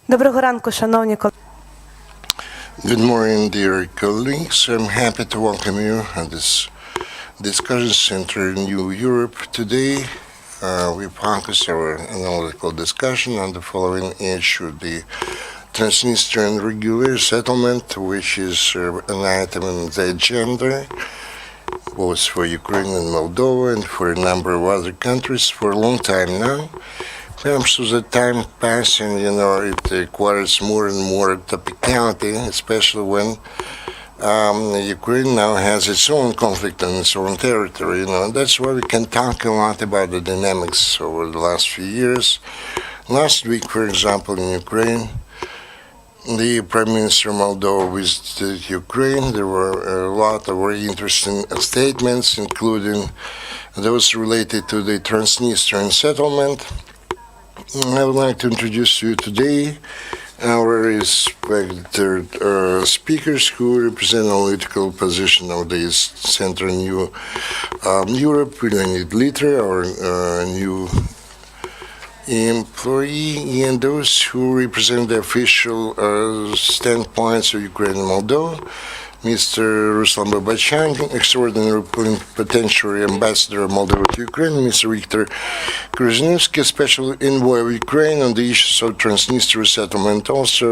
Доброго ранку, шановні колеги. Good morning, dear colleagues. I'm happy to welcome you at this discussion center in New Europe. Today, we focus our analytical discussion on the following issue: the Transnistrian regular settlement, which is an item in the agenda, both for Ukraine and Moldova and for a number of other countries for a long time now. Perhaps as the time passing, it acquires more and more topicality, especially when Ukraine now has its own conflict on its own territory. That's why we can talk a lot about the dynamics over the last few years. Last week, for example, in Ukraine, the Prime Minister of Moldova visited Ukraine. There were a lot of very interesting statements, including those related to the Transnistrian settlement. I would like to introduce to you today our respected speakers who represent analytical position of this Center in Europe. Leonid, Litra, our new employee, and those who represent the official standpoints of Ukraine and Moldova. Mr. Ruslan Bolbochan, extraordinary plenipotentiary ambassador of Moldova to Ukraine, Mr. Viktor, Kryzhanivskyi, special envoy of Ukraine on the issues of Transnistria settlement. Also,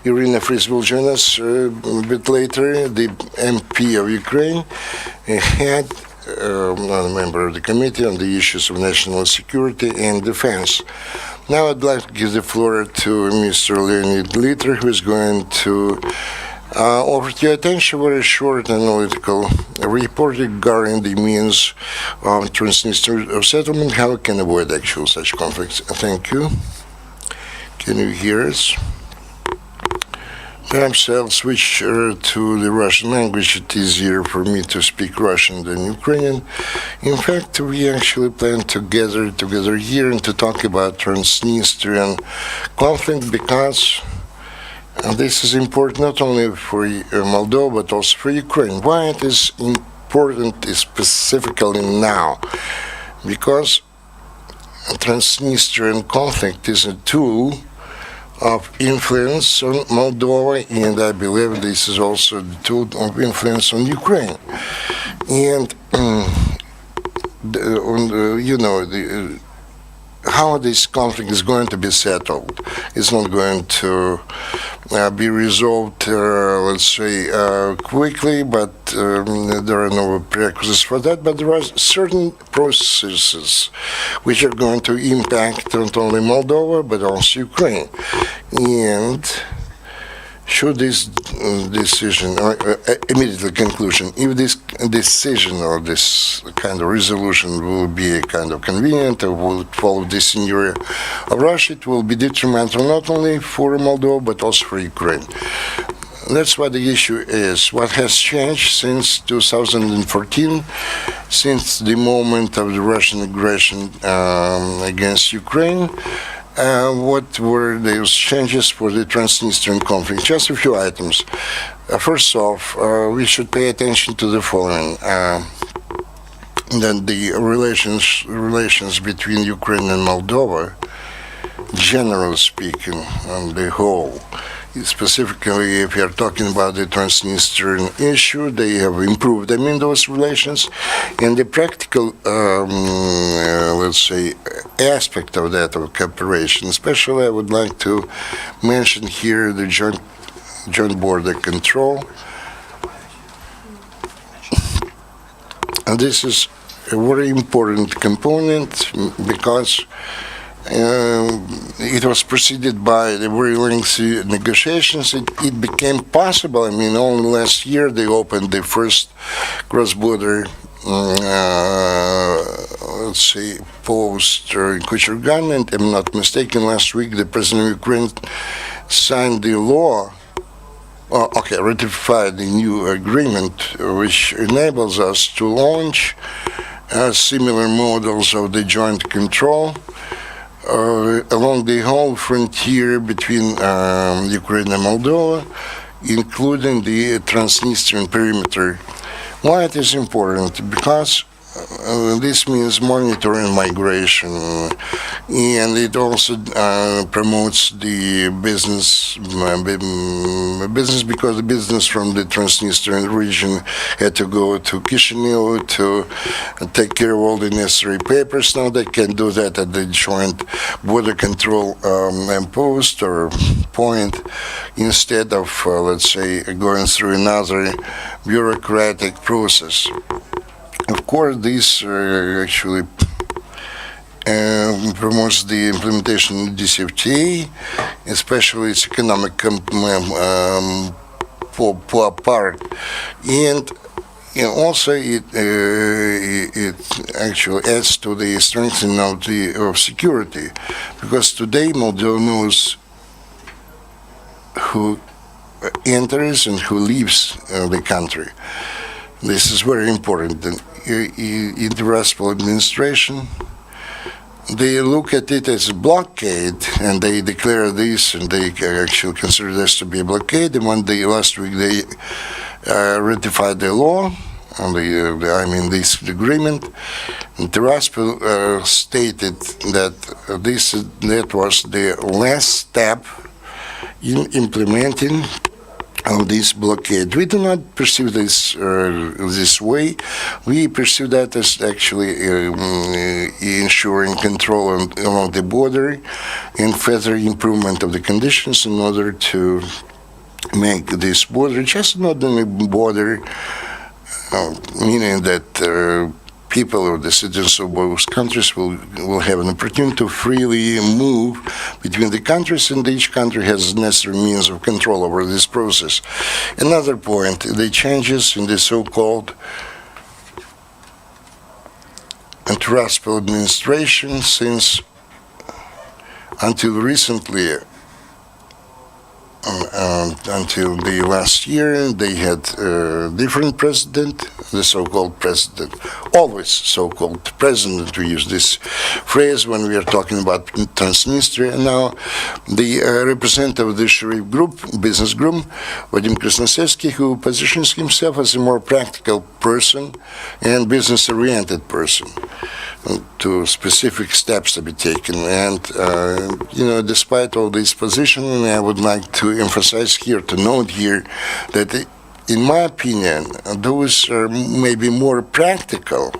Irina Fris will join us a bit later, the MP of Ukraine, a member of the committee on the issues of national security and defense. Now I'd like to give the floor to Mr. Leonid Litra, who is going to offer to your attention a very short analytical report regarding the means of Transnistria settlement, how we can avoid actual such conflicts. Thank you. Can you hear us? Perhaps I'll switch to the Russian language. It's easier for me to speak Russian than Ukrainian. In fact, we actually plan to gather together here and to talk about Transnistrian conflict because this is important not only for Moldova but also for Ukraine. Why it is important specifically now? Because Transnistrian conflict is a tool of influence on Moldova, and I believe this is also the tool of influence on Ukraine. And how this conflict is going to be settled is not going to be resolved, let's say, quickly, but there are no prerequisites for that. But there are certain processes which are going to impact not only Moldova, but also Ukraine. And should this decision, or immediately conclusion, if this decision or this kind of resolution will be a kind of convenient or will follow the scenario of Russia, it will be detrimental not only for Moldova but also for Ukraine. That's what the issue is. What has changed since 2014, since the moment of the Russian aggression against Ukraine? What were those changes for the Transnistrian conflict? Just a few items. First off, we should pay attention to the following. That the relations between Ukraine and Moldova, generally speaking, on the whole, specifically if we are talking about the Transnistrian issue, they have improved. I mean, those relations and the practical, let's say, aspect of that, of cooperation. Especially, I would like to mention here the joint border control. And this is a very important component because it was preceded by the very lengthy negotiations. It became possible. I mean, only last year they opened the first cross-border, let's say, post in Kuchergan. And if I'm not mistaken, last week the President of Ukraine signed the law, ratified the new agreement, which enables us to launch similar models of the joint control along the whole frontier between Ukraine and Moldova, including the Transnistrian perimeter. Why it is important? Because this means monitoring migration, and it also promotes the business because the business from the Transnistrian region had to go to Chisinau to take care of all the necessary papers. Now they can do that at the joint border control post or point instead of, let's say, going through another bureaucratic process. Of course, this actually promotes the implementation of DCFTA, especially its economic part, and also it actually adds to the strengthening of security, because today Moldova knows who enters and who leaves the country. This is very important. In the Russell administration, they look at it as a blockade, and they declare this, and they actually consider this to be a blockade. And when last week they ratified the law, this agreement, and Tiraspol stated that that was the last step in implementing of this blockade. We do not perceive this this way. We perceive that as actually ensuring control along the border and further improvement of the conditions in order to make this border just not only border, meaning that people or the citizens of both countries will have an opportunity to freely move between the countries, and each country has necessary means of control over this process. Another point, the changes in the so-called Tiraspol administration, since until recently, until the last year, they had different president, the so-called president, always so-called president. We use this phrase when we are talking about Transnistria. Now, the representative of the Sharif Group, business group, Vadim Kryzhanivskyi, who positions himself as a more practical person and business-oriented person, to specific steps to be taken. And, despite all this positioning, I would like to emphasize here, to note here, that in my opinion, those are maybe more practical.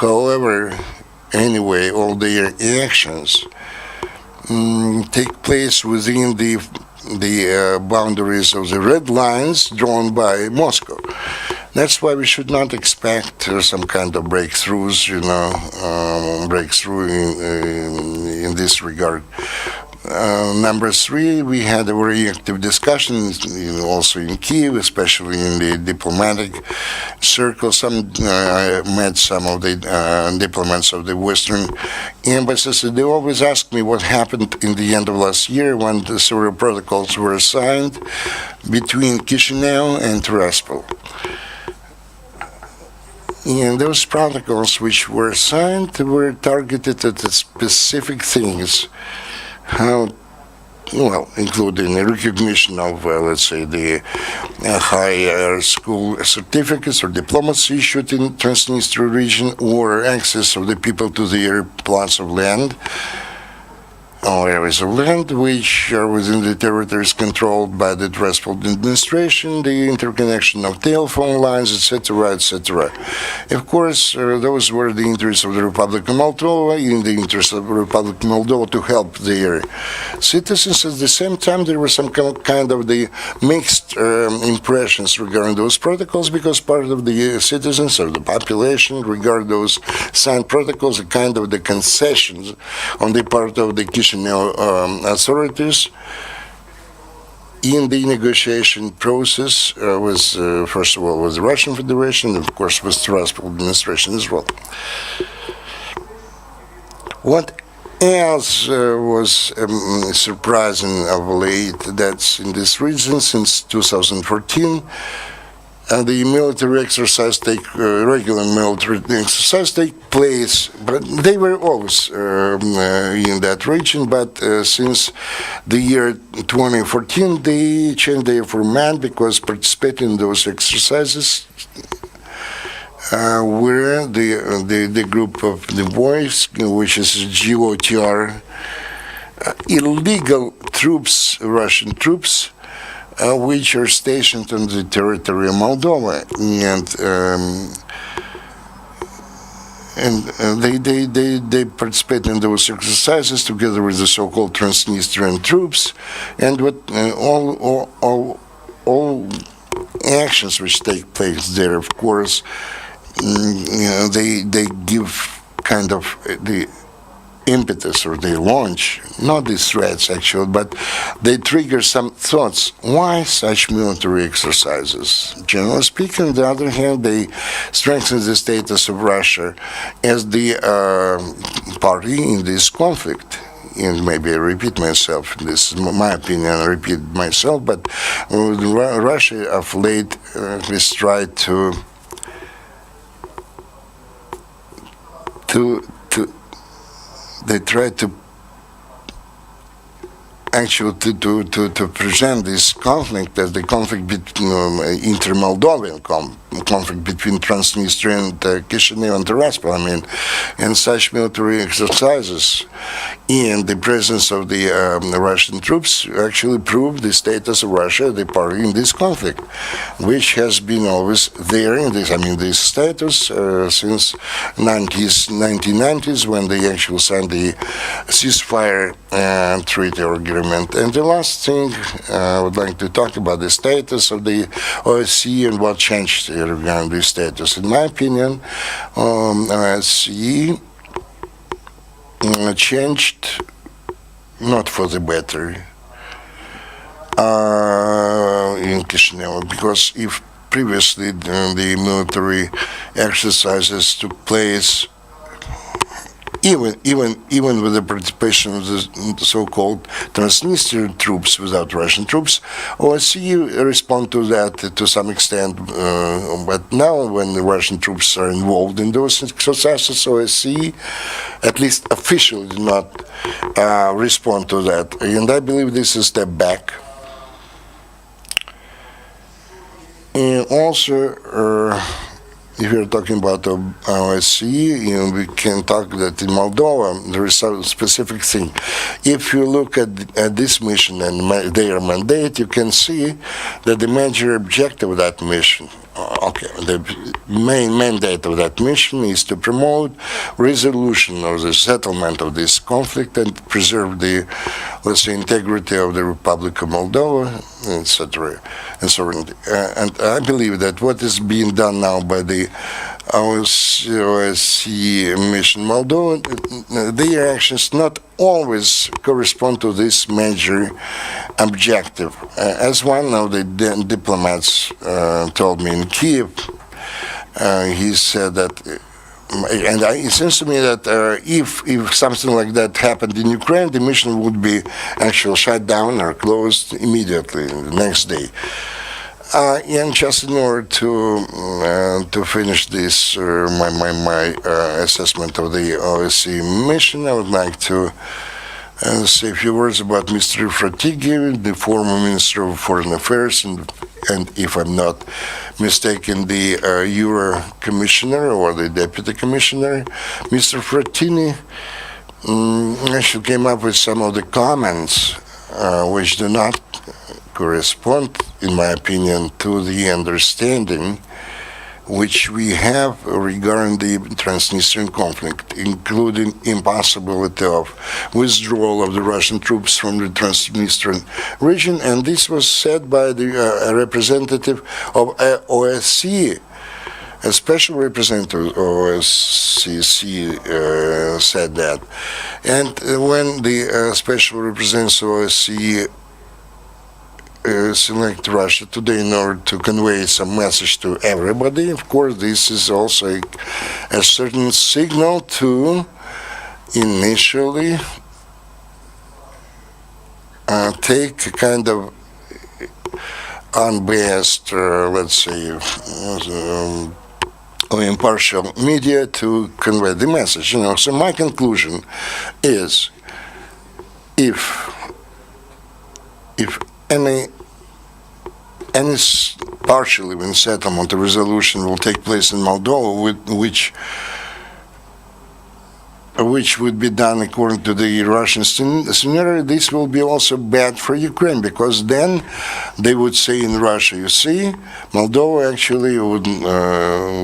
However, anyway, all their actions take place within the boundaries of the red lines drawn by Moscow. That's why we should not expect some kind of breakthroughs, breakthrough in this regard. Number three, we had a very active discussion, also in Kiev, especially in the diplomatic circle. I met some of the diplomats of the Western embassies. They always ask me what happened in the end of last year when the several protocols were signed between Chisinau and Tiraspol. And those protocols which were signed were targeted at the specific things, including the recognition of, let's say, the higher school certificates or diplomas issued in Transnistria region, or access of the people to their plots of land, or areas of land which are within the territories controlled by the Tiraspol administration, the interconnection of telephone lines, etc., etc. Of course, those were the interests of the Republic of Moldova, in the interest of the Republic of Moldova to help their citizens. At the same time, there were some kind of the mixed impressions regarding those protocols, because part of the citizens or the population regard those signed protocols as kind of the concessions on the part of the Chisinau authorities in the negotiation process first of all, with the Russian Federation, and of course with the Tiraspol administration as well. What else was surprising of late? That's in this region since 2014. The military exercise regular military exercise take place, but they were always in that region. But since the year 2014, they changed their format, because participating in those exercises where the group of the boys, which is GOTR, illegal troops, Russian troops, which are stationed on the territory of Moldova, and they participate in those exercises together with the so-called Transnistrian troops, and what all actions which take place there, of course, they give kind of the impetus, or they launch, not these threats actually, but they trigger some thoughts. Why such military exercises? Generally speaking, on the other hand, they strengthen the status of Russia as the party in this conflict. And maybe I repeat myself, this is my opinion, I repeat myself, but Russia of late has tried to they try to actually to present this conflict as the conflict between inter-Moldovan conflict between Transnistria and Chisinau and Tiraspol. I mean, and such military exercises in the presence of the Russian troops actually prove the status of Russia, the party in this conflict, which has been always there in this. I mean, this status since 1990s, when they actually signed the ceasefire treaty or agreement. And the last thing I would like to talk about the status of the OSCE and what changed regarding this status. In my opinion, OSCE changed not for the better in Chisinau, because if previously the military exercises took place even with the participation of the so-called Transnistrian troops without Russian troops, OSCE respond to that to some extent. But now, when the Russian troops are involved in those exercises, OSCE, at least officially, did not respond to that. And I believe this is a step back. And also, if you're talking about OSCE, we can talk that in Moldova there is a specific thing. If you look at this mission and their mandate, you can see that the major objective of that mission, the main mandate of that mission is to promote resolution or the settlement of this conflict and preserve the, let's say, integrity of the Republic of Moldova, etc., and sovereignty. And I believe that what is being done now by the OSCE mission Moldova, their actions not always correspond to this major objective. As one of the diplomats told me in Kiev, he said that, and it seems to me that if something like that happened in Ukraine, the mission would be actually shut down or closed immediately the next day. And just in order to finish this, my assessment of the OSCE mission, I would like to say a few words about Mr. Frattini, the former Minister of Foreign Affairs, and if I'm not mistaken, the Euro Commissioner or the Deputy Commissioner. Mr. Frattini actually came up with some of the comments which do not correspond, in my opinion, to the understanding which we have regarding the Transnistrian conflict, including impossibility of withdrawal of the Russian troops from the Transnistrian region. And this was said by the representative of OSCE. A special representative of OSCE said that. And when the special representative of OSCE select Russia today in order to convey some message to everybody, of course, this is also a certain signal to initially take a kind of unbiased, let's say, or impartial media to convey the message. So my conclusion is, if any any partial even settlement or resolution will take place in Moldova, which would be done according to the Russian scenario, this will be also bad for Ukraine, because then they would say in Russia, you see, Moldova actually would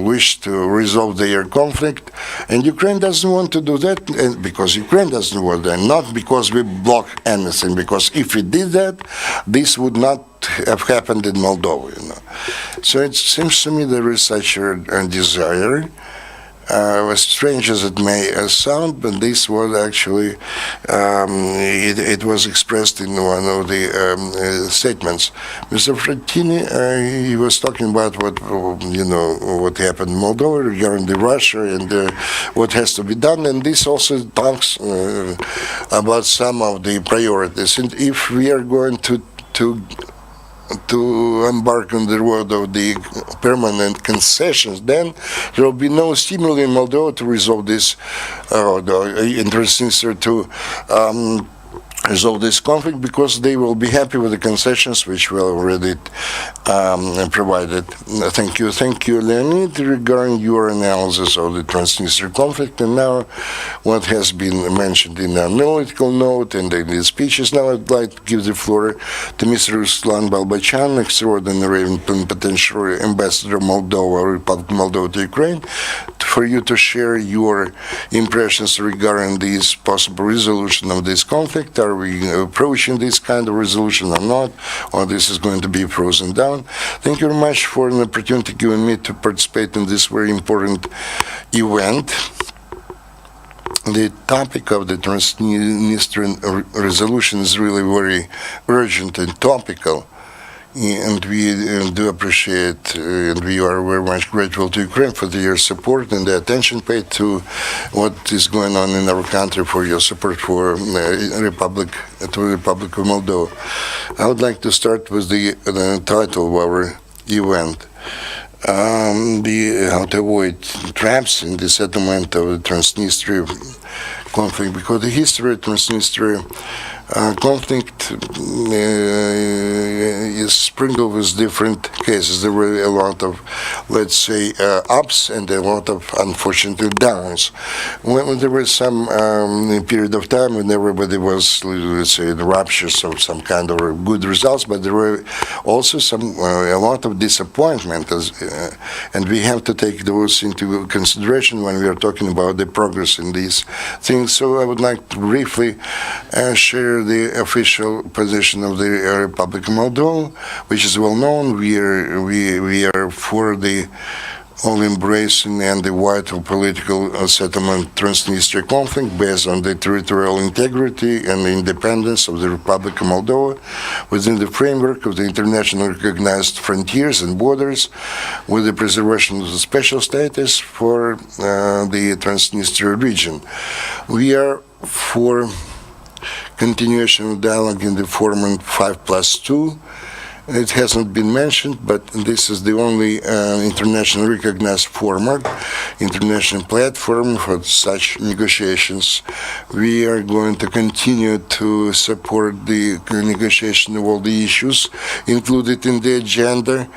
wish to resolve their conflict, and Ukraine doesn't want to do that, and because Ukraine doesn't want that, not because we block anything, because if we did that, this would not have happened in Moldova, So it seems to me there is such a desire, as strange as it may sound, but this was actually, it was expressed in one of the statements. Mr. Frattini, he was talking about what happened in Moldova regarding the Russia and what has to be done, and this also talks about some of the priorities. And if we are going to embark on the road of the permanent concessions, then there will be no stimuli in Moldova to resolve this, in Transnistria to resolve this conflict, because they will be happy with the concessions which were already provided. Thank you, Leonid, regarding your analysis of the Transnistria conflict, and now what has been mentioned in the analytical note and in the speeches. Now I'd like to give the floor to Mr. Ruslan Bolbochan, extraordinary and plenipotentiary ambassador of Moldova, Republic of Moldova to Ukraine, for you to share your impressions regarding this possible resolution of this conflict. Are we approaching this kind of resolution or not, or this is going to be frozen down? Thank you very much for an opportunity given me to participate in this very important event. The topic of the Transnistrian resolution is really very urgent and topical. And we do appreciate, and we are very much grateful to Ukraine for your support and the attention paid to what is going on in our country, for your support for the Republic of Moldova. I would like to start with the title of our event. How to avoid traps in the settlement of the Transnistria conflict, because the history of Transnistria conflict is sprinkled with different cases. There were a lot of, let's say, ups and a lot of, unfortunately, downs. When there was some period of time when everybody was, let's say, the raptures of some kind of good results, but there were also a lot of disappointment, and we have to take those into consideration when we are talking about the progress in these things. So I would like to briefly share the official position of the Republic of Moldova, which is well known. We are for the all-embracing and the vital political settlement Transnistria conflict based on the territorial integrity and the independence of the Republic of Moldova within the framework of the internationally recognized frontiers and borders, with the preservation of the special status for the Transnistria region. We are for continuation of dialogue in the format 5+2. It hasn't been mentioned, but this is the only internationally recognized format, international platform for such negotiations. We are going to continue to support the negotiation of all the issues included in the agenda,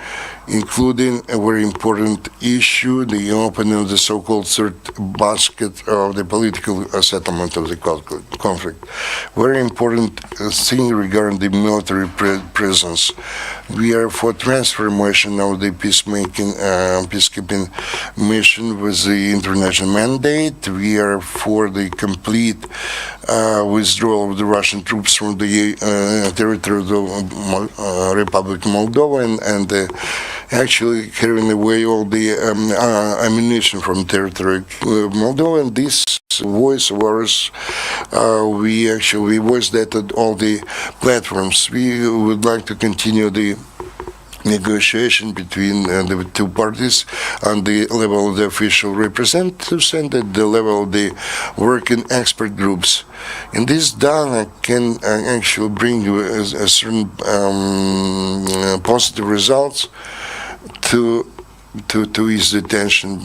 including a very important issue, the opening of the so-called third basket of the political settlement of the conflict. Very important thing regarding the military presence. We are for transformation of the peacekeeping mission with the international mandate. We are for the complete withdrawal of the Russian troops from the territory of the Republic of Moldova and actually carrying away all the ammunition from territory of Moldova. And this voice of ours, we voiced that at all the platforms. We would like to continue the negotiation between the two parties on the level of the official representatives and at the level of the working expert groups. And this dialogue can actually bring you a certain positive results to ease the tension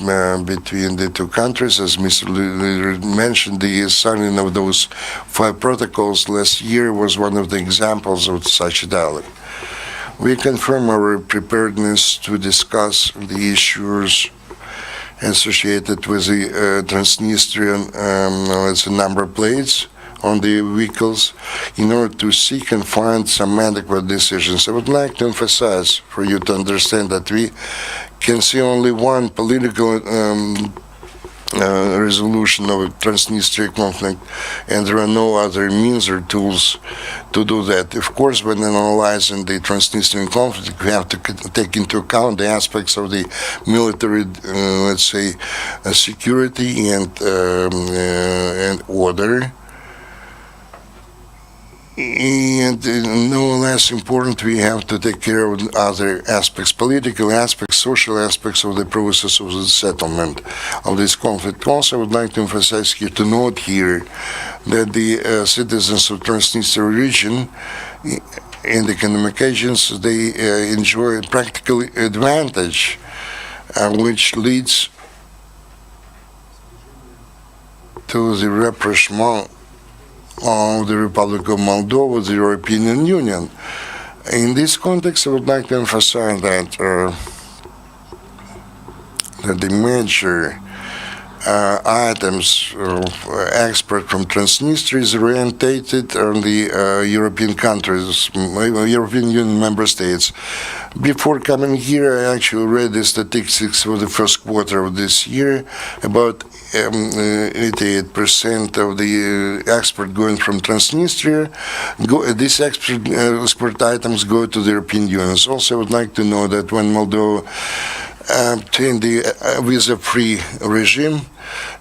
between the two countries. As Mr. Leader mentioned, the signing of those 5 protocols last year was one of the examples of such a dialogue. We confirm our preparedness to discuss the issues associated with the Transnistrian number plates on the vehicles in order to seek and find some adequate decisions. I would like to emphasize for you to understand that we can see only one political resolution of the Transnistria conflict, and there are no other means or tools to do that. Of course, when analyzing the Transnistrian conflict, we have to take into account the aspects of the military, security and order. And no less important, we have to take care of other aspects, political aspects, social aspects of the process of the settlement of this conflict. Also, I would like to emphasize here, to note here, that the citizens of Transnistria region in the communications, they enjoy a practical advantage, which leads to the rapprochement of the Republic of Moldova, the European Union. In this context, I would like to emphasize that the major items of export from Transnistria is orientated on the European countries, European Union member states. Before coming here, I actually read the statistics for the first quarter of this year. About 88% of the export going from Transnistria, these export items go to the European Union. Also, I would like to know that when Moldova obtained the visa-free regime,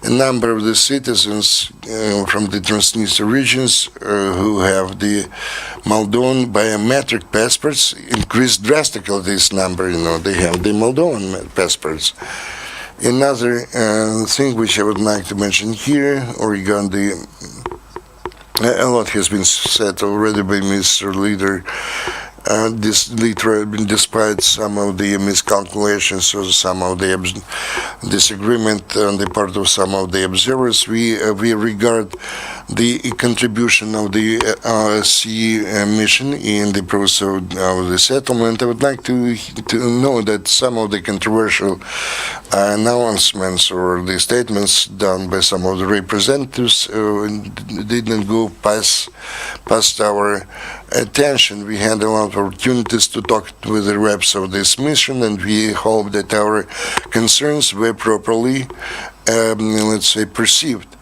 a number of the citizens from the Transnistria regions who have the Moldovan biometric passports increased drastically. This number, they have the Moldovan passports. Another thing which I would like to mention here, regarding a lot has been said already by Mr. Leader. This Litra, despite some of the miscalculations or some of the disagreement on the part of some of the observers, we regard the contribution of the CE mission in the process of the settlement. I would like to know that some of the controversial announcements or the statements done by some of the representatives didn't go past our attention. We had a lot of opportunities to talk with the reps of this mission, and we hope that our concerns were properly, perceived.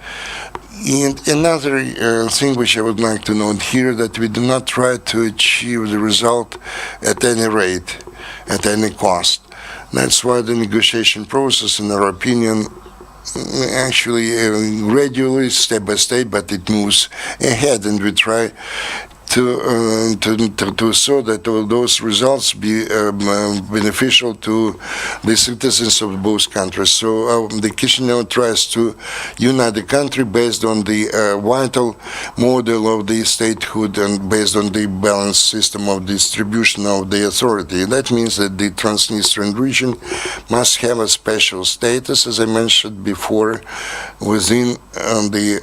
And another thing which I would like to note here, that we do not try to achieve the result at any rate, at any cost. That's why the negotiation process, in our opinion, actually gradually, step by step, but it moves ahead, and we try to so that all those results be beneficial to the citizens of both countries. So the Chisinau tries to unite the country based on the vital model of the statehood and based on the balanced system of distribution of the authority. That means that the Transnistrian region must have a special status, as I mentioned before, within the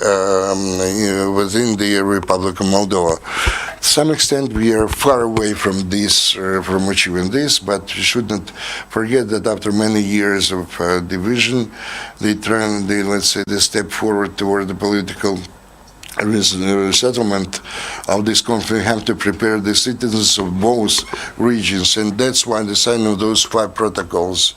Republic of Moldova. To some extent, we are far away from this, from achieving this, but we shouldn't forget that after many years of division, the step forward toward the political settlement of this conflict have to prepare the citizens of both regions, and that's why the signing of those 5 protocols,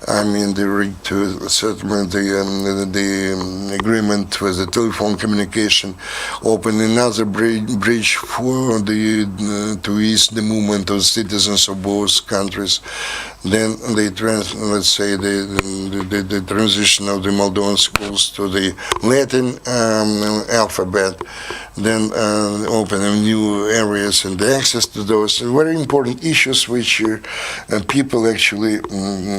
the settlement, the agreement with the telephone communication, open another bridge for to ease the movement of citizens of both countries. Then the transition of the Moldovan schools to the Latin alphabet, then open new areas and the access to those very important issues which people actually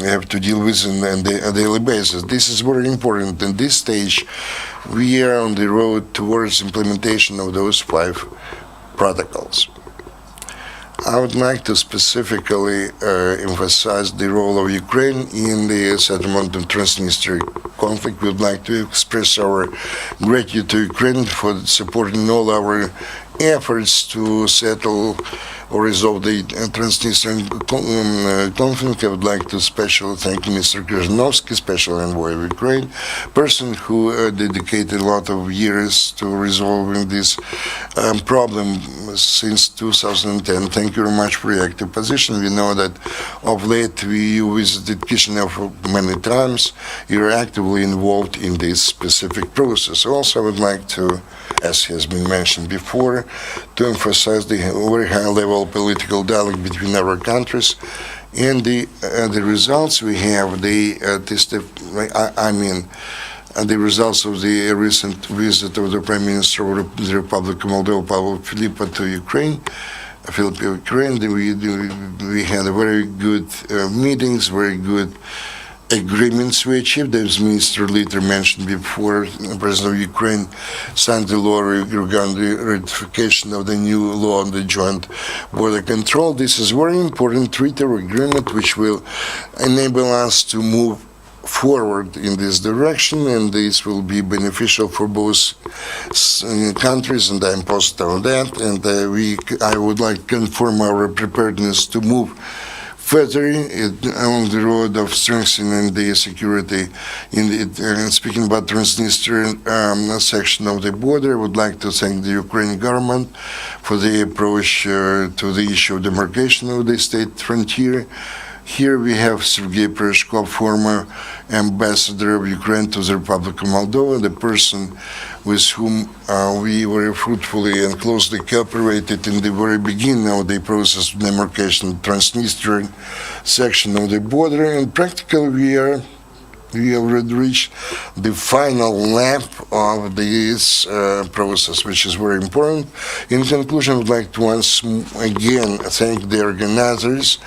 have to deal with on a daily basis. This is very important. In this stage, we are on the road towards implementation of those 5 protocols. I would like to specifically emphasize the role of Ukraine in the settlement of Transnistria conflict. We would like to express our gratitude to Ukraine for supporting all our efforts to settle or resolve the Transnistrian conflict. I would like to especially thank Mr. Kryzhanivskyi, Special Envoy of Ukraine, person who dedicated a lot of years to resolving this problem since 2010. Thank you very much for your active position. We know that of late you visited Chisinau many times. You're actively involved in this specific process. Also, I would like to, as has been mentioned before, to emphasize the very high-level political dialogue between our countries and the results we have. The results of the recent visit of the Prime Minister of the Republic of Moldova, Pavel Filipa, to Ukraine. We had a very good meetings, very good agreements we achieved. As Minister Litra mentioned before, the President of Ukraine signed the law regarding the ratification of the new law on the joint border control. This is very important treaty or agreement which will enable us to move forward in this direction, and this will be beneficial for both countries, and I'm positive on that. And I would like to confirm our preparedness to move further along the road of strengthening the security. Speaking about Transnistrian section of the border, I would like to thank the Ukrainian government for the approach to the issue of demarcation of the state frontier. Here we have Sergei Pereshkov, former ambassador of Ukraine to the Republic of Moldova, the person with whom we very fruitfully and closely cooperated in the very beginning of the process of demarcation of Transnistrian section of the border. And practically we already reached the final lap of this process, which is very important. In conclusion, I would like to once again thank the organizers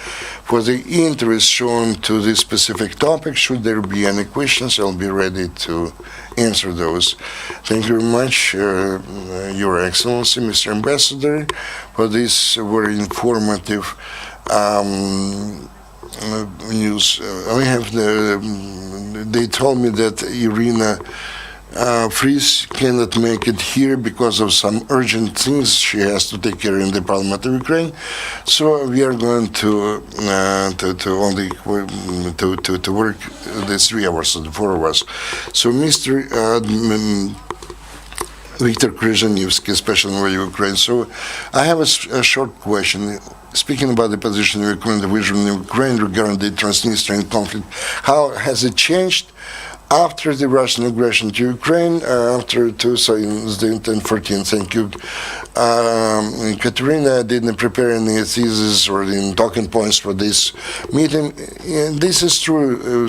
for the interest shown to this specific topic. Should there be any questions, I'll be ready to answer those. Thank you very much, Your Excellency, Mr. Ambassador, for this very informative news. They told me that Irina Fries cannot make it here because of some urgent things she has to take care in the Parliament of Ukraine. So we are going to only to work the 3 hours, the 4 of us. So Mr. Viktor Kryzhanivskyi, Special Envoy of Ukraine. So I have a short question. Speaking about the position of Ukraine, the vision of Ukraine regarding the Transnistrian conflict, how has it changed after the Russian aggression to Ukraine, after 2014? Thank you. Kateryna didn't prepare any thesis or any talking points for this meeting. And this is true.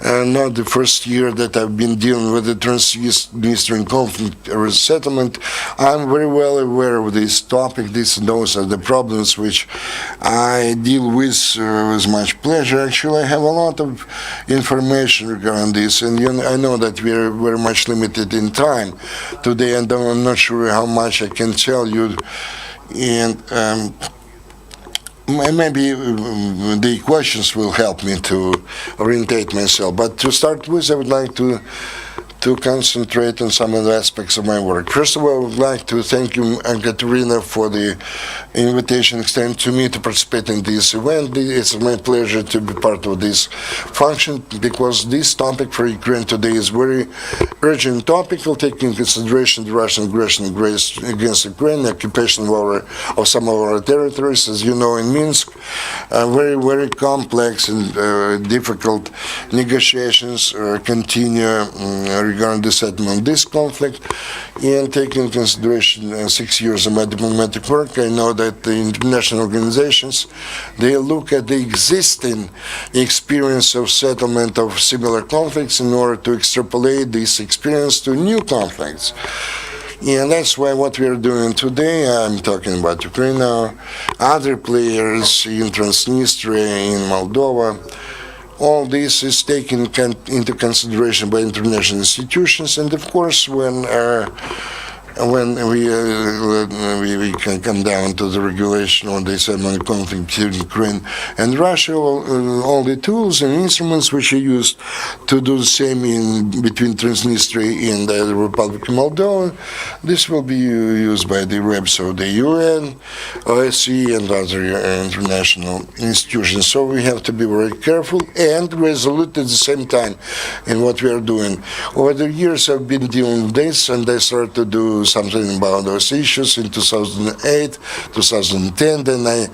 Not the first year that I've been dealing with the Transnistrian conflict or settlement. I'm very well aware of this topic. Those are the problems which I deal with much pleasure. Actually, I have a lot of information regarding this, and I know that we are very much limited in time today, and I'm not sure how much I can tell you. And maybe the questions will help me to orientate myself. But to start with, I would like to concentrate on some of the aspects of my work. First of all, I would like to thank you, Kateryna, for the invitation extended to me to participate in this event. It's my pleasure to be part of this function, because this topic for Ukraine today is very urgent topic. We'll take into consideration the Russian aggression against Ukraine, the occupation of some of our territories, as you know, in Minsk. Very, very complex and difficult negotiations continue regarding the settlement of this conflict. And taking into consideration 6 years of my diplomatic work, I know that the international organizations, they look at the existing experience of settlement of similar conflicts in order to extrapolate this experience to new conflicts. And that's why what we are doing today, I'm talking about Ukraine now, other players in Transnistria, in Moldova, all this is taken into consideration by international institutions. And of course, when when we can come down to the regulation on the settlement conflict between Ukraine and Russia, all the tools and instruments which are used to do the same between Transnistria and the Republic of Moldova, this will be used by the reps of the UN, OSCE, and other international institutions. So we have to be very careful and resolute at the same time in what we are doing. Over the years, I've been dealing with this, and I started to do something about those issues in 2008, 2010. Then I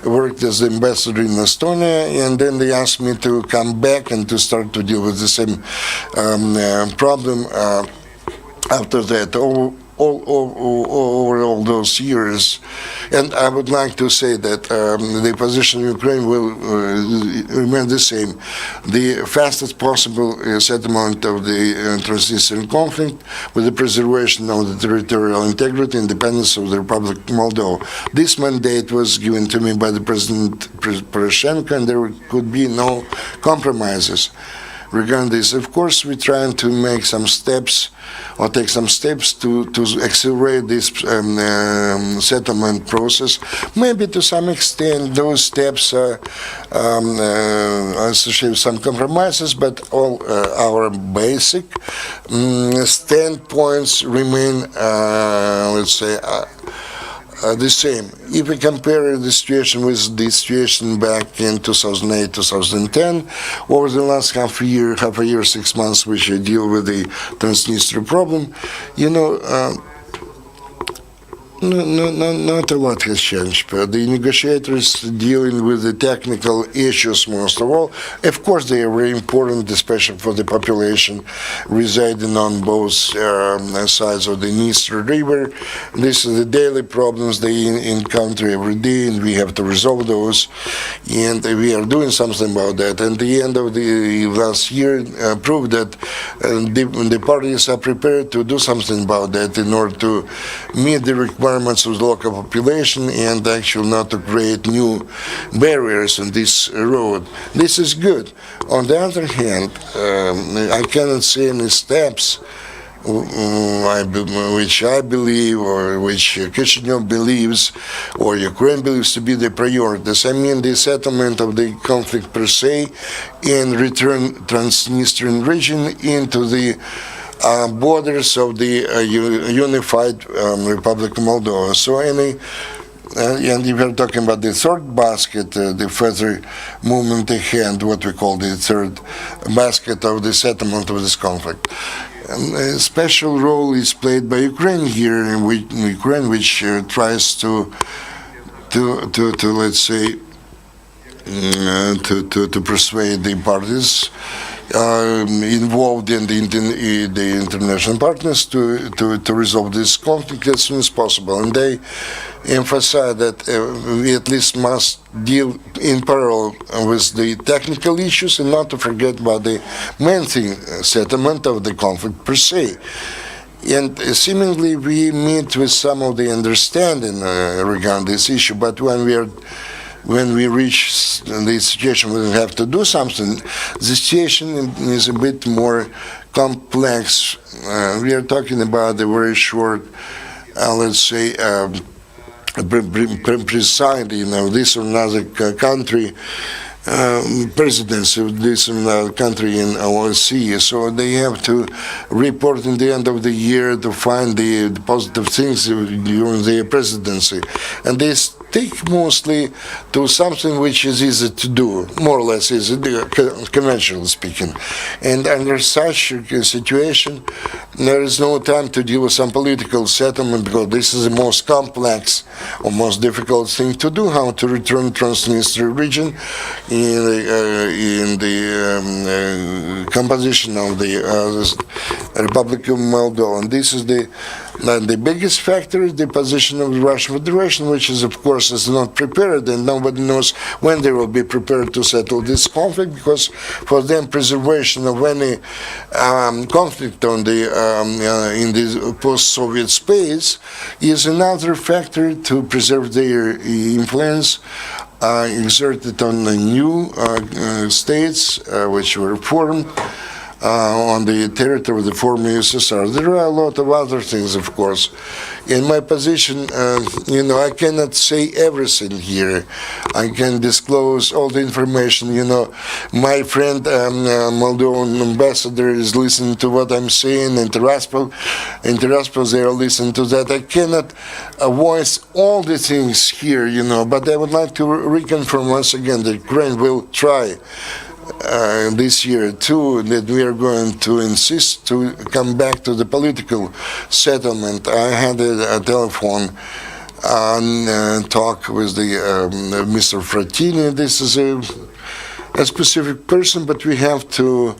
worked as the ambassador in Estonia, and then they asked me to come back and to start to deal with the same problem. After that, over all those years, and I would like to say that the position of Ukraine will remain the same. The fastest possible settlement of the Transnistrian conflict with the preservation of the territorial integrity and independence of the Republic of Moldova. This mandate was given to me by the President Poroshenko, and there could be no compromises regarding this. Of course, we're trying to make some steps or take some steps to accelerate this settlement process. Maybe to some extent those steps associated with some compromises, but all our basic standpoints remain, let's say, the same. If we compare the situation with the situation back in 2008, 2010, over the last half a year, 6 months, which I deal with the Transnistria problem, not a lot has changed. But the negotiators dealing with the technical issues most of all. Of course, they are very important, especially for the population residing on both sides of the Dniester River. These are the daily problems they encounter every day, and we have to resolve those. And we are doing something about that. And the end of the last year proved that the parties are prepared to do something about that in order to meet the requirements of the local population and actually not to create new barriers on this road. This is good. On the other hand, I cannot see any steps which I believe, or which Chisinau believes, or Ukraine believes to be the priorities. I mean, the settlement of the conflict per se, and return Transnistrian region into the borders of the unified Republic of Moldova. So and if we're talking about the third basket, the further movement ahead, what we call the third basket of the settlement of this conflict. A special role is played by Ukraine here, which tries to let's say to persuade the parties involved in the international partners to resolve this conflict as soon as possible. And they emphasize that we at least must deal in parallel with the technical issues and not to forget about the main thing, settlement of the conflict per se. And seemingly we meet with some of the understanding regarding this issue, but when we reach the situation where we have to do something, the situation is a bit more complex. We are talking about a very short, let's say, presiding of this or another country, presidency of this or another country in OSCE. So they have to report in the end of the year to find the positive things during their presidency. And they stick mostly to something which is easy to do, more or less easy, conventionally speaking. And under such a situation, there is no time to deal with some political settlement, because this is the most complex or most difficult thing to do, how to return Transnistria region in the composition of the Republic of Moldova. And this is the biggest factor is the position of the Russian Federation, which is, of course, is not prepared, and nobody knows when they will be prepared to settle this conflict, because for them preservation of any conflict on the in the post-Soviet space is another factor to preserve their influence exerted on the new states which were formed on the territory of the former USSR. There are a lot of other things, of course. In my position, I cannot say everything here. I can disclose all the information. My friend, Moldovan ambassador, is listening to what I'm saying. In Tiraspol, they are listening to that. I cannot voice all the things here, but I would like to reconfirm once again that Ukraine will try this year too, that we are going to insist to come back to the political settlement. I had a telephone talk with the Mr. Frattini. This is a specific person, but we have to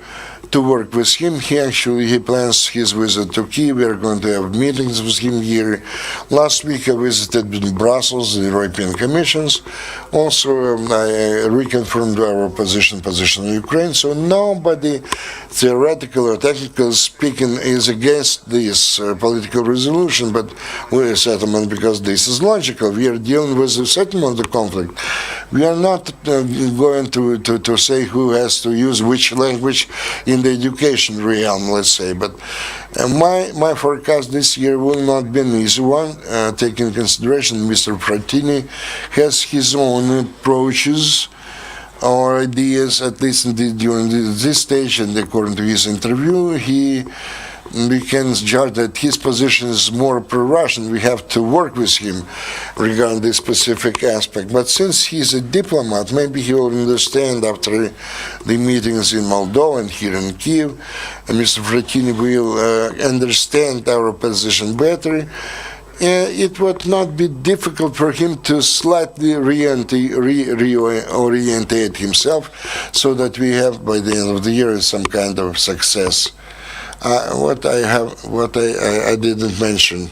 work with him. He plans his visit to Kyiv. We are going to have meetings with him here. Last week I visited in Brussels, the European Commissions. Also, I reconfirmed our position in Ukraine. So nobody, theoretical or technical speaking, is against this political resolution, but we're a settlement because this is logical. We are dealing with the settlement of the conflict. We are not going to say who has to use which language in the education realm, let's say. But my forecast this year will not be an easy one, taking into consideration Mr. Frattini has his own approaches or ideas, at least during this stage, and according to his interview, we can judge that his position is more pro-Russian. We have to work with him regarding this specific aspect. But since he's a diplomat, maybe he will understand after the meetings in Moldova and here in Kyiv, and Mr. Frattini will understand our position better. It would not be difficult for him to slightly reorientate himself so that we have, by the end of the year, some kind of success. What I didn't mention.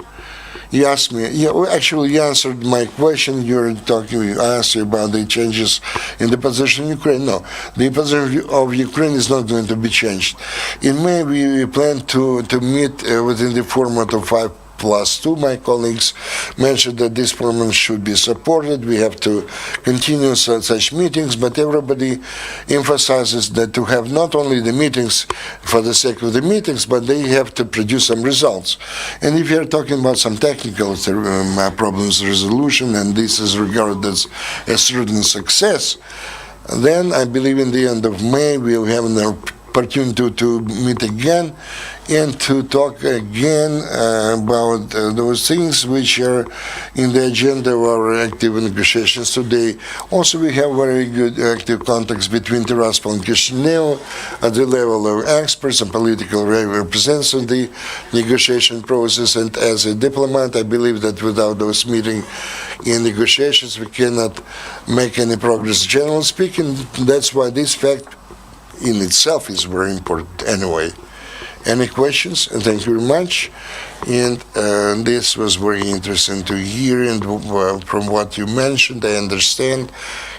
You asked me. Actually, you answered my question. I asked you about the changes in the position of Ukraine. No, the position of Ukraine is not going to be changed. In May, we plan to meet within the format of 5+2. My colleagues mentioned that this format should be supported. We have to continue such meetings, but everybody emphasizes that to have not only the meetings for the sake of the meetings, but they have to produce some results. And if you're talking about some technical problems resolution, and this is regarded as a certain success, then I believe in the end of May we'll have an opportunity to meet again and to talk again about those things which are in the agenda of our active negotiations today. Also, we have very good active contacts between Tiraspol and Chisinau at the level of experts and political representatives in the negotiation process. And as a diplomat, I believe that without those meetings in negotiations, we cannot make any progress. Generally speaking, that's why this fact in itself is very important anyway. Any questions? Thank you very much. And this was very interesting to hear, and from what you mentioned, I understand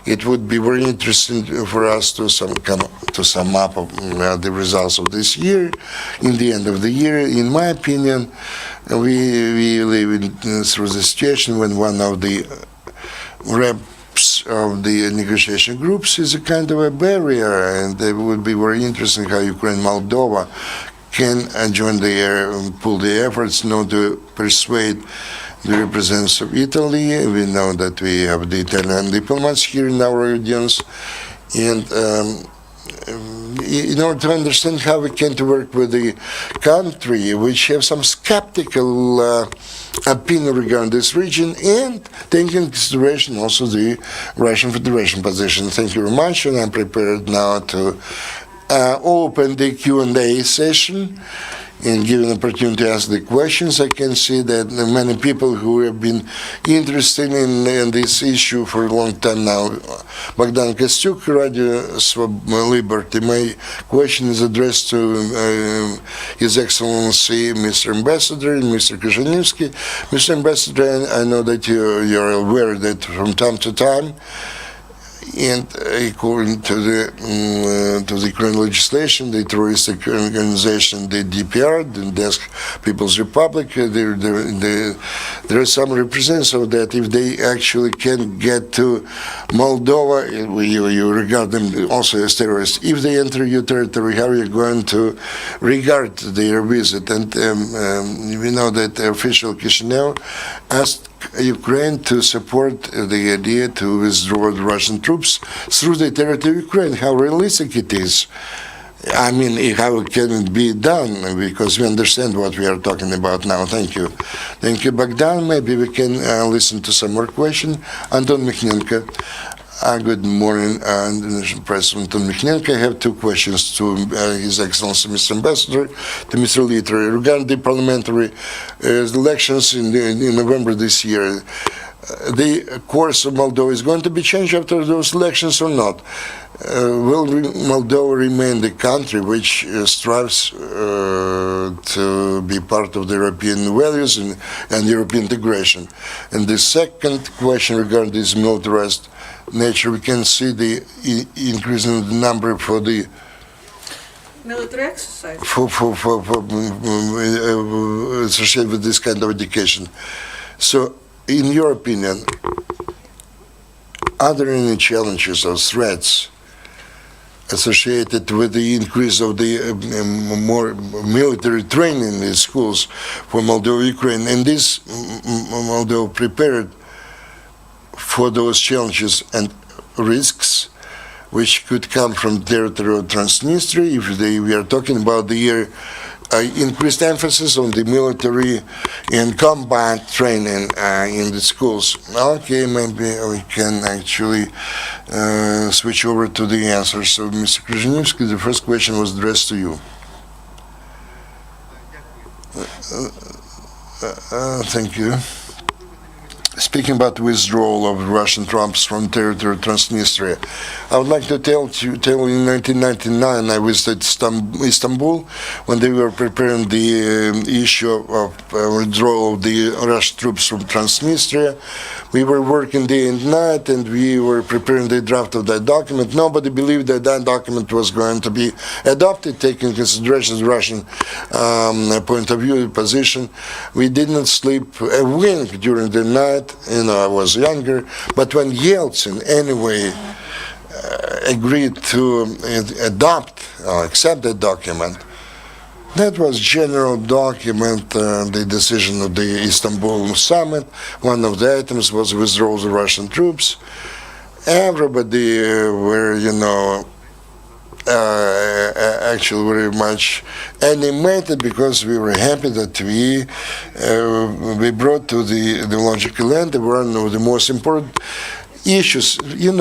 it would be very interesting for us to sum up the results of this year. In the end of the year, in my opinion, we live through the situation when one of the reps of the negotiation groups is a kind of a barrier, and it would be very interesting how Ukraine, Moldova can join pull the efforts to persuade the representatives of Italy. We know that we have the Italian diplomats here in our audience, and in order to understand how we can work with the country which have some skeptical opinion regarding this region, and taking into consideration also the Russian Federation position. Thank you very much, and I'm prepared now to open the Q&A session and give an opportunity to ask the questions. I can see that many people who have been interested in this issue for a long time now. Bogdan Kostyuk, Radio Liberty. My question is addressed to His Excellency, Mr. Ambassador, and Mr. Kryzhanivskyi. Mr. Ambassador, I know that you're aware that from time to time And according to the current legislation, the terroristic organization, the DPR, the Desk People's Republic, there are some representatives of that. If they actually can get to Moldova, you regard them also as terrorists. If they enter your territory, how are you going to regard their visit? And we know that the official Chisinau asked Ukraine to support the idea to withdraw the Russian troops through the territory of Ukraine. How realistic it is. I mean, how can it be done? Because we understand what we are talking about now. Thank you. Thank you, Bogdan. Maybe we can listen to some more questions. Anton Mikhnenko. Good morning, President Mikhnenko. I have two questions to His Excellency, Mr. Ambassador, to Mr. Litra. Regarding the parliamentary elections in November this year, the course of Moldova is going to be changed after those elections or not? Will Moldova remain the country which strives to be part of the European values and European integration? And the second question regarding this militarized nature, we can see the increase in the number for the military exercise associated with this kind of education. So, in your opinion, are there any challenges or threats associated with the increase of the more military training in schools for Moldova, Ukraine? And this Moldova prepared for those challenges and risks which could come from the territory of Transnistria, if we are talking about the increased emphasis on the military and combat training in the schools. Okay, maybe we can actually switch over to the answers. So, Mr. Kryzhanivskyi, the first question was addressed to you. Thank you. Speaking about withdrawal of Russian troops from territory of Transnistria, I would like to tell in 1999 I visited Istanbul when they were preparing the issue of withdrawal of the Russian troops from Transnistria. We were working day and night, and we were preparing the draft of that document. Nobody believed that that document was going to be adopted, taking into consideration the Russian point of view, position. We did not sleep a wink during the night. I was younger, but when Yeltsin anyway agreed to accept that document, that was general document, the decision of the Istanbul summit. One of the items was withdrawal of the Russian troops. Everybody were, actually very much animated because we were happy that we brought to the logical end one of the most important issues. We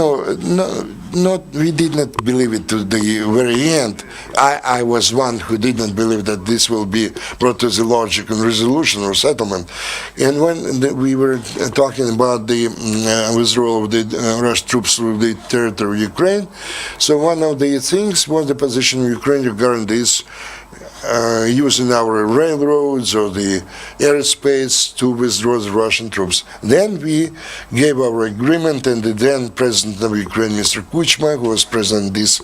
did not believe it to the very end. I was one who did not believe that this will be brought to the logical resolution or settlement. And when we were talking about the withdrawal of the Russian troops from the territory of Ukraine, so one of the things was the position of Ukraine regarding this using our railroads or the airspace to withdraw the Russian troops. Then we gave our agreement, and the then President of Ukraine, Mr. Kuchma, who was present at this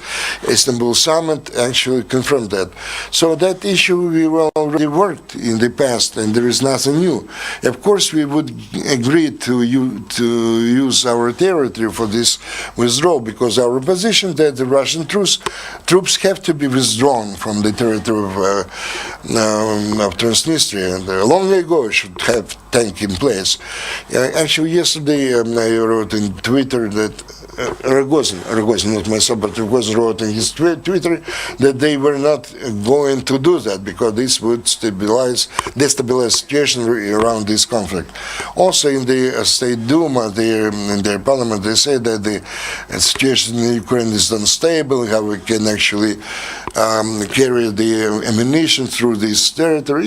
Istanbul summit, actually confirmed that. So that issue we already worked in the past, and there is nothing new. Of course, we would agree to use our territory for this withdrawal, because our position that the Russian troops have to be withdrawn from the territory of Transnistria, and long ago should have taken place. Actually, yesterday I wrote in Twitter that Rogozin, not myself, but Rogozin wrote in his Twitter that they were not going to do that because this would destabilize the situation around this conflict. Also, in the State Duma, in their parliament, they say that the situation in Ukraine is unstable, how we can actually carry the ammunition through this territory.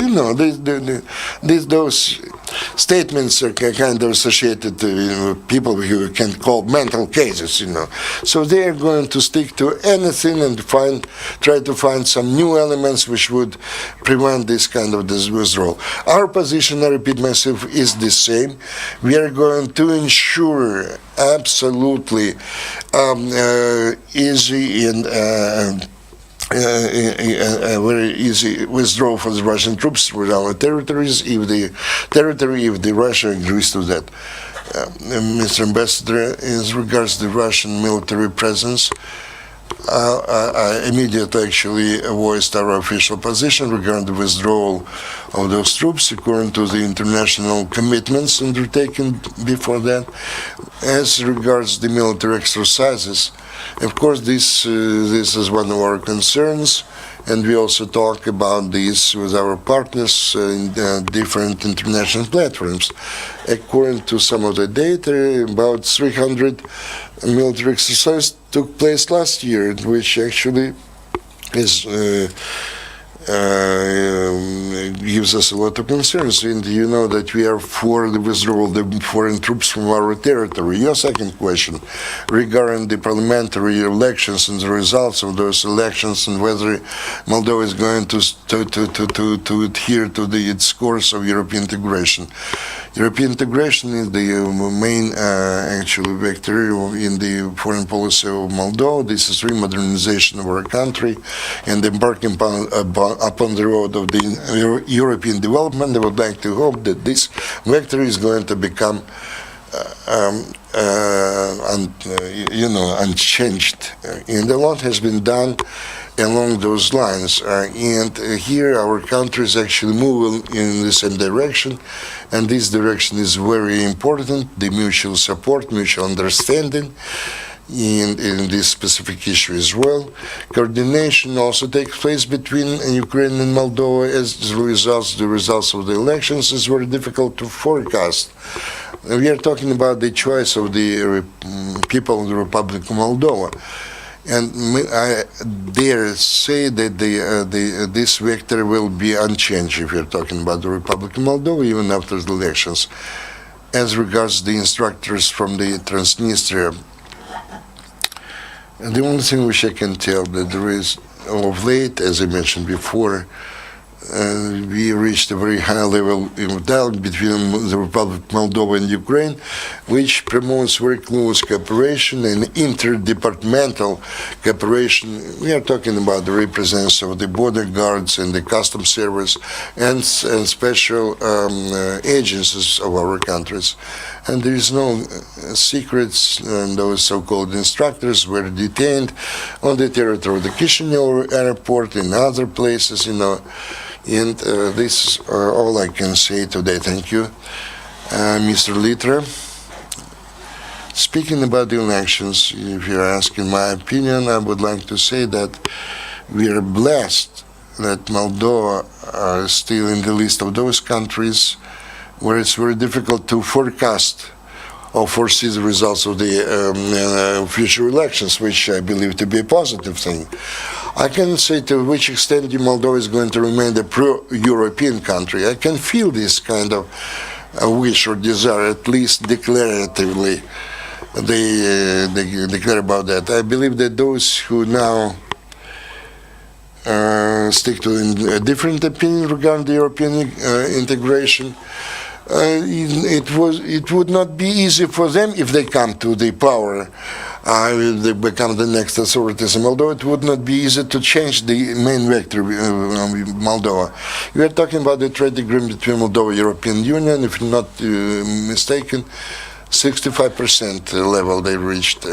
Those statements are kind of associated to people who can call mental cases, So they are going to stick to anything and try to find some new elements which would prevent this kind of withdrawal. Our position, I repeat myself, is the same. We are going to ensure absolutely easy and a very easy withdrawal for the Russian troops from our territories if the Russia agrees to that. Mr. Ambassador, as regards the Russian military presence, I immediately actually voiced our official position regarding the withdrawal of those troops according to the international commitments undertaken before that. As regards the military exercises, of course, this is one of our concerns, and we also talk about this with our partners in different international platforms. According to some of the data, about 300 military exercises took place last year, which actually is gives us a lot of concerns, and you know that we are for the withdrawal of the foreign troops from our territory. Your second question regarding the parliamentary elections and the results of those elections and whether Moldova is going to adhere to its course of European integration. European integration is the main actually vector in the foreign policy of Moldova. This is remodernization of our country and embarking upon the road of the European development. I would like to hope that this vector is going to become unchanged. And a lot has been done along those lines. And here our country is actually moving in the same direction. And this direction is very important, the mutual support, mutual understanding in this specific issue as well. Coordination also takes place between Ukraine and Moldova as the results of the elections is very difficult to forecast. We are talking about the choice of the people of the Republic of Moldova. And I dare say that this vector will be unchanged if you're talking about the Republic of Moldova, even after the elections. As regards the instructors from the Transnistria, the only thing which I can tell that there is, of late, as I mentioned before, we reached a very high level of dialogue between the Republic of Moldova and Ukraine, which promotes very close cooperation and interdepartmental cooperation. We are talking about the representatives of the border guards and the customs service and special agencies of our countries. And there is no secrets, and those so-called instructors were detained on the territory of the Chisinau airport and other places, And this is all I can say today. Thank you. Mr. Litra, speaking about the elections, if you're asking my opinion, I would like to say that we are blessed that Moldova is still in the list of those countries where it's very difficult to forecast or foresee the results of the future elections, which I believe to be a positive thing. I can say to which extent Moldova is going to remain a pro-European country. I can feel this kind of wish or desire, at least declaratively. They declare about that. I believe that those who now stick to a different opinion regarding the European integration, it would not be easy for them if they come to the power. They become the next authorities in Moldova. It would not be easy to change the main vector of Moldova. We are talking about the trade agreement between Moldova and European Union. If I'm not mistaken, 65% level they reached.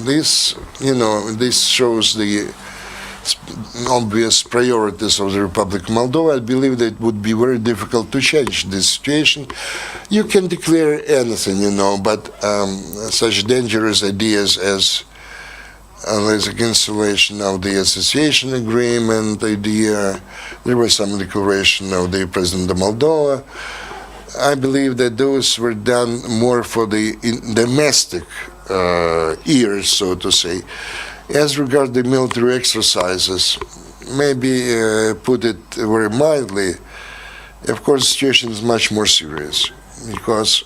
This shows the obvious priorities of the Republic of Moldova. I believe that it would be very difficult to change this situation. You can declare anything, but such dangerous ideas as a cancellation of the association agreement idea, there was some declaration of the President of Moldova. I believe that those were done more for the domestic ears, so to say. As regards the military exercises, maybe put it very mildly, of course, the situation is much more serious because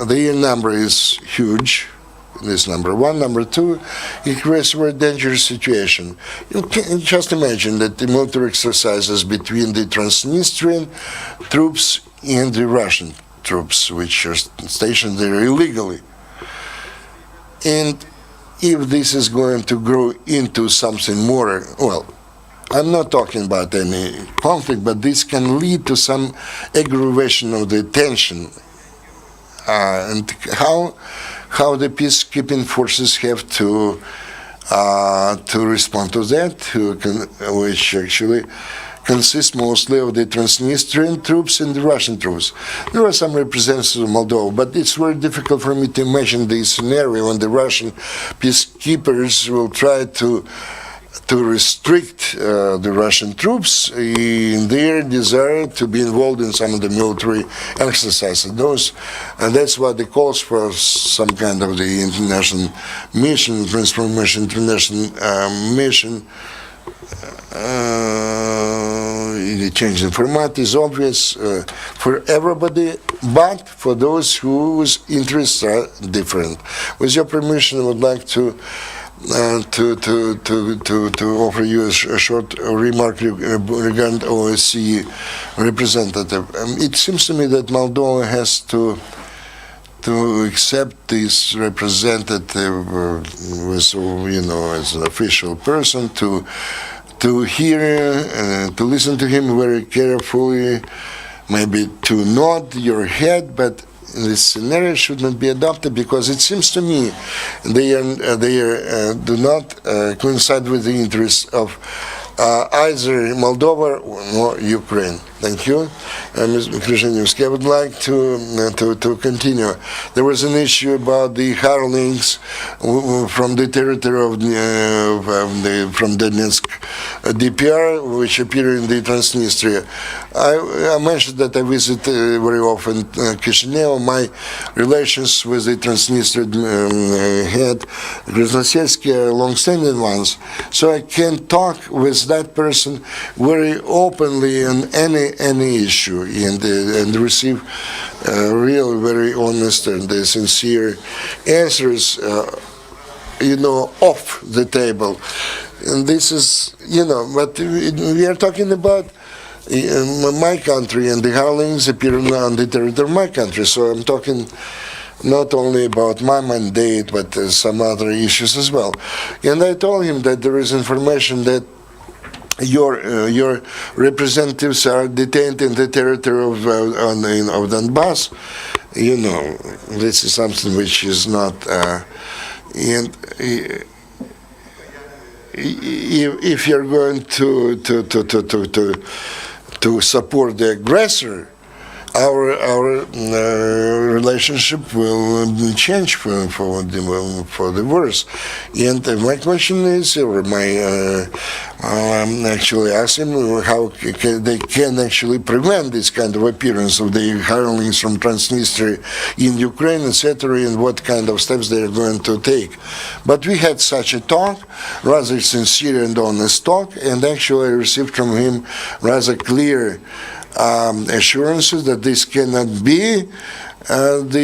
the number is huge. This number one. Number two, it creates a very dangerous situation. You can just imagine that the military exercises between the Transnistrian troops and the Russian troops, which are stationed there illegally. And if this is going to grow into something more, well, I'm not talking about any conflict, but this can lead to some aggravation of the tension. And how the peacekeeping forces have to respond to that, which actually consists mostly of the Transnistrian troops and the Russian troops. There are some representatives of Moldova, but it's very difficult for me to imagine the scenario when the Russian peacekeepers will try to restrict the Russian troops in their desire to be involved in some of the military exercises. And that's why the calls for some kind of the international mission, transformation international mission, the change in format is obvious for everybody, but for those whose interests are different. With your permission, I would like to offer you a short remark regarding OSCE representative. It seems to me that Moldova has to accept this representative as an official person, to hear, to listen to him very carefully, maybe to nod your head, but this scenario should not be adopted because it seems to me they do not coincide with the interests of either Moldova or Ukraine. Thank you. Ms. Kryzhanivskyi, I would like to continue. There was an issue about the hirelings from the territory from Donetsk DPR, which appear in the Transnistria. I mentioned that I visit very often Chisinau. My relations with the Transnistrian head, Kryzhanivskyi, are long-standing ones. So I can talk with that person very openly on any issue and receive real, very honest and sincere answers, off the table. And this is, but we are talking about my country, and the hirelings appear on the territory of my country. So I'm talking not only about my mandate, but some other issues as well. And I told him that there is information that your representatives are detained in the territory of Donbass. This is something which is not. And if you're going to support the aggressor, our relationship will change for the worse. And my question is, or actually ask him how they can actually prevent this kind of appearance of the hirelings from Transnistria in Ukraine, etc., and what kind of steps they are going to take. But we had such a talk, rather sincere and honest talk, and actually I received from him rather clear assurances that this cannot be, and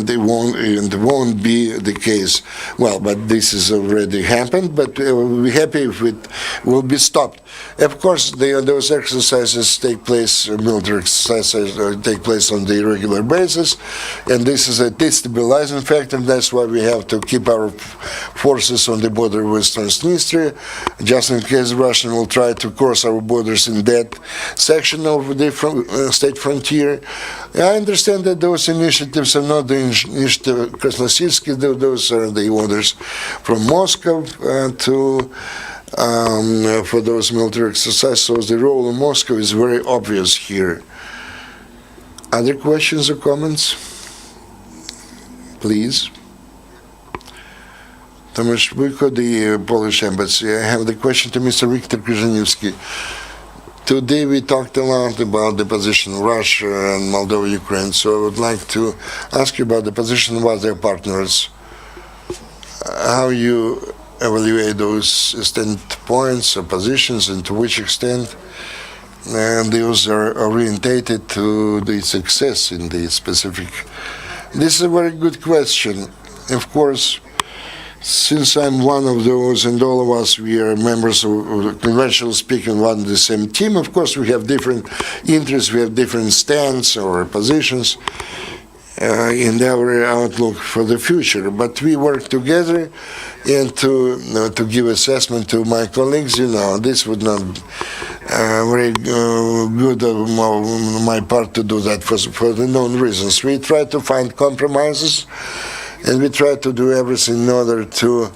it won't be the case. Well, but this has already happened, but we'll be happy if it will be stopped. Of course, those exercises take place, military exercises take place on the regular basis, and this is a destabilizing factor, and that's why we have to keep our forces on the border with Transnistria, just in case Russia will try to cross our borders in that section of the state frontier. I understand that those initiatives are not the initiative of Transnistrian, those are the orders from Moscow for those military exercises. So the role of Moscow is very obvious here. Other questions or comments? Please. Tomasz Wojko, the Polish embassy. I have the question to Mr. Viktor Kryzhanivskyi. Today we talked a lot about the position of Russia and Moldova, Ukraine, so I would like to ask you about the position of other partners. How you evaluate those standpoints or positions, and to which extent and those are orientated to the success in the specific. This is a very good question. Of course, since I'm one of those, and all of us, we are members of, conventionally speaking, one and the same team, of course, we have different interests, we have different stands or positions in our outlook for the future. But we work together, and to give assessment to my colleagues, this would not very good of my part to do that for the known reasons. We try to find compromises, and we try to do everything in order to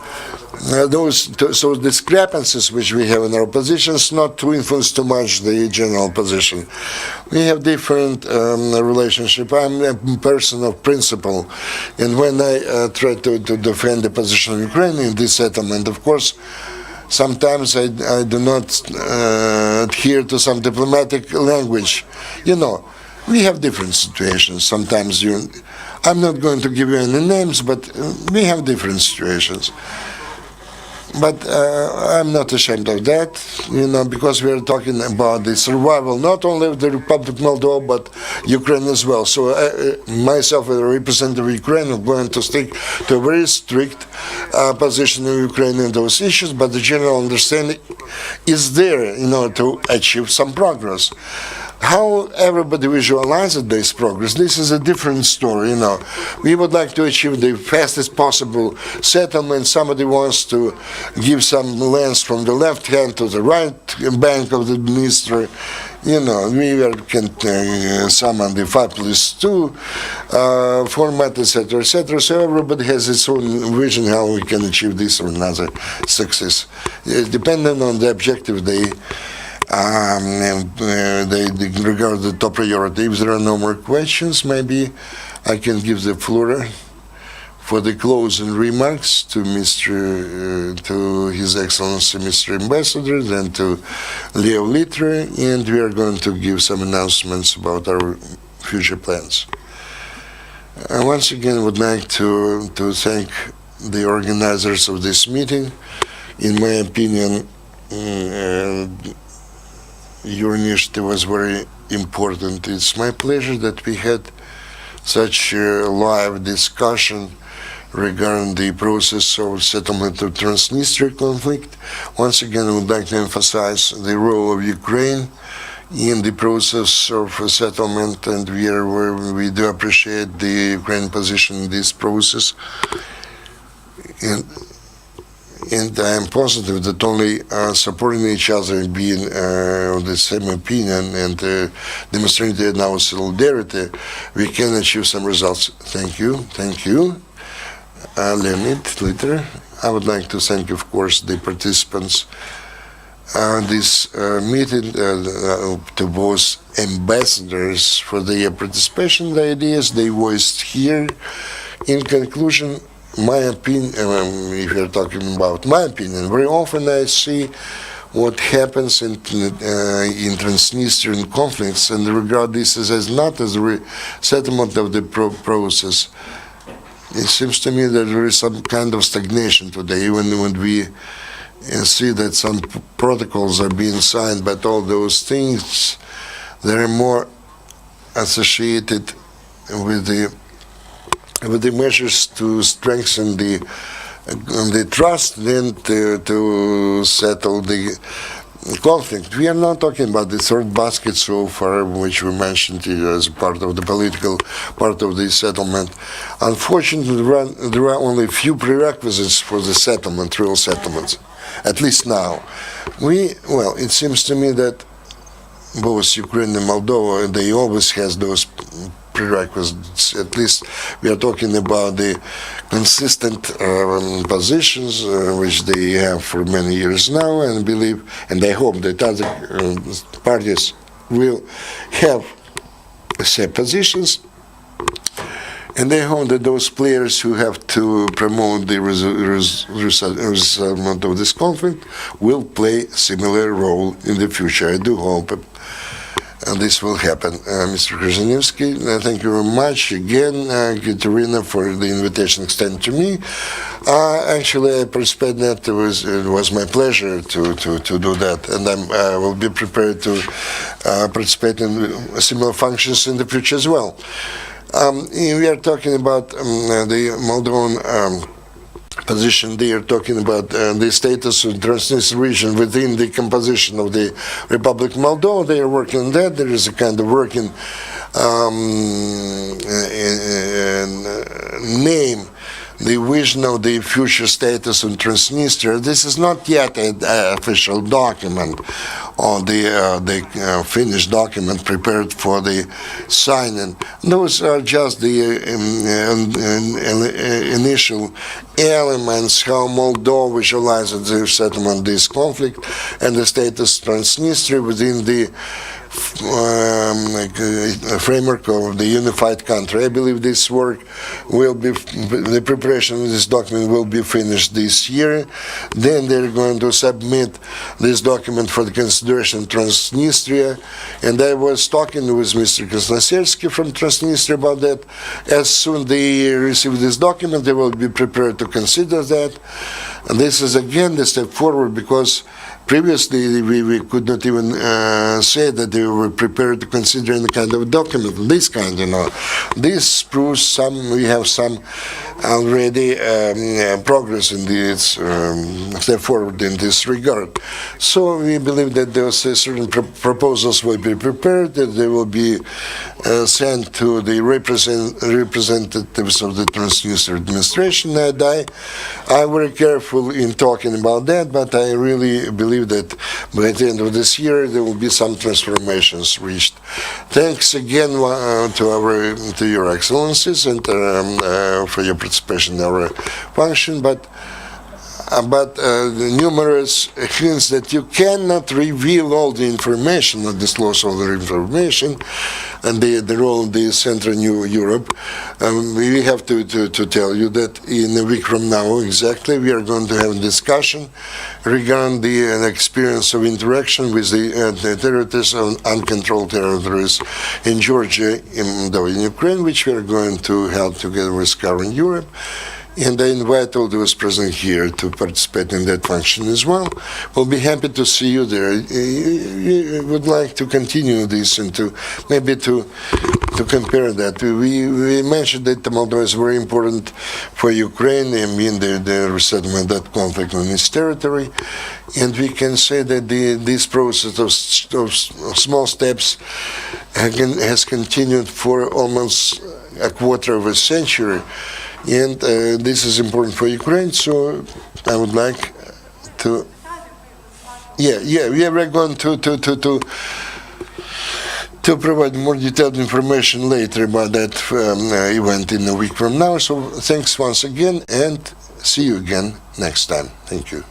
those discrepancies which we have in our positions not to influence too much the general position. We have different relationship. I'm a person of principle, and when I try to defend the position of Ukraine in this settlement, of course, sometimes I do not adhere to some diplomatic language. We have different situations. Sometimes I'm not going to give you any names, but we have different situations. But I'm not ashamed of that, because we are talking about the survival not only of the Republic of Moldova, but Ukraine as well. So myself, as a representative of Ukraine, I'm going to stick to a very strict position of Ukraine in those issues, but the general understanding is there in order to achieve some progress. How everybody visualizes this progress, this is a different story. We would like to achieve the fastest possible settlement. Somebody wants to give some lands from the left hand to the right bank of the Dniester. We can summon the 5+2 format, etc., etc. So everybody has its own vision how we can achieve this or another success, depending on the objective they regard the top priority. If there are no more questions, maybe I can give the floor for the closing remarks to to His Excellency Mr. Ambassador, then to Leo Litra, and we are going to give some announcements about our future plans. Once again, I would like to thank the organizers of this meeting. In my opinion, your initiative was very important. It's my pleasure that we had such a live discussion regarding the process of settlement of Transnistria conflict. Once again, I would like to emphasize the role of Ukraine in the process of settlement, and we do appreciate the Ukrainian position in this process. And I am positive that only supporting each other and being of the same opinion and demonstrating our solidarity, we can achieve some results. Thank you. Leonid, Litra. I would like to thank, of course, the participants this meeting, to both ambassadors for their participation, the ideas they voiced here. In conclusion, my opinion, if you're talking about my opinion, very often I see what happens in Transnistrian conflicts and regard this as not as a settlement of the process. It seems to me that there is some kind of stagnation today, even when we see that some protocols are being signed, but all those things, they are more associated with the measures to strengthen the trust than to settle the conflict. We are not talking about the third basket so far, which we mentioned as part of the political part of the settlement. Unfortunately, there are only a few prerequisites for the settlement, real settlements, at least now. It seems to me that both Ukraine and Moldova, they always has those prerequisites. At least we are talking about the consistent positions which they have for many years now, and believe, and I hope that other parties will have the same positions. And I hope that those players who have to promote the resettlement of this conflict will play a similar role in the future. I do hope this will happen. Mr. Kryzhanivskyi, thank you very much again, Kateryna, for the invitation extended to me. Actually, I participated in that. It was my pleasure to do that, and I will be prepared to participate in similar functions in the future as well. We are talking about the Moldovan position. They are talking about the status of the Transnistrian region within the composition of the Republic of Moldova. They are working on that. There is a kind of working name, the vision of the future status of Transnistria. This is not yet an official document or the finished document prepared for the signing. Those are just the initial elements how Moldova visualizes the settlement of this conflict and the status of Transnistria within the framework of the unified country. I believe this work will be, the preparation of this document will be finished this year. Then they're going to submit this document for the consideration of Transnistria. And I was talking with Mr. Transnistria from Transnistria about that. As soon as they receive this document, they will be prepared to consider that. And this is again the step forward, because previously we could not even say that they were prepared to consider any kind of document, this kind, This proves we have some already progress in this step forward in this regard. So we believe that those certain proposals will be prepared, that they will be sent to the representatives of the Transnistrian administration. And I'm very careful in talking about that, but I really believe that by the end of this year there will be some transformations reached. Thanks again to your excellencies and for your participation in our function, but the numerous hints that you cannot reveal all the information or disclose all the information and the role of the Central New Europe. We have to tell you that in a week from now exactly we are going to have a discussion regarding the experience of interaction with the territories of uncontrolled territories in Georgia, in Moldova, in Ukraine, which we are going to help together with Current Europe. And I invite all those present here to participate in that function as well. We'll be happy to see you there. We would like to continue this and to maybe to compare that. We mentioned that Moldova is very important for Ukraine. I mean the resettlement of that conflict on its territory. And we can say that this process of small steps has continued for almost a quarter of a century. And this is important for Ukraine, so I would like to, we're going to provide more detailed information later about that event in a week from now. So thanks once again, and see you again next time. Thank you.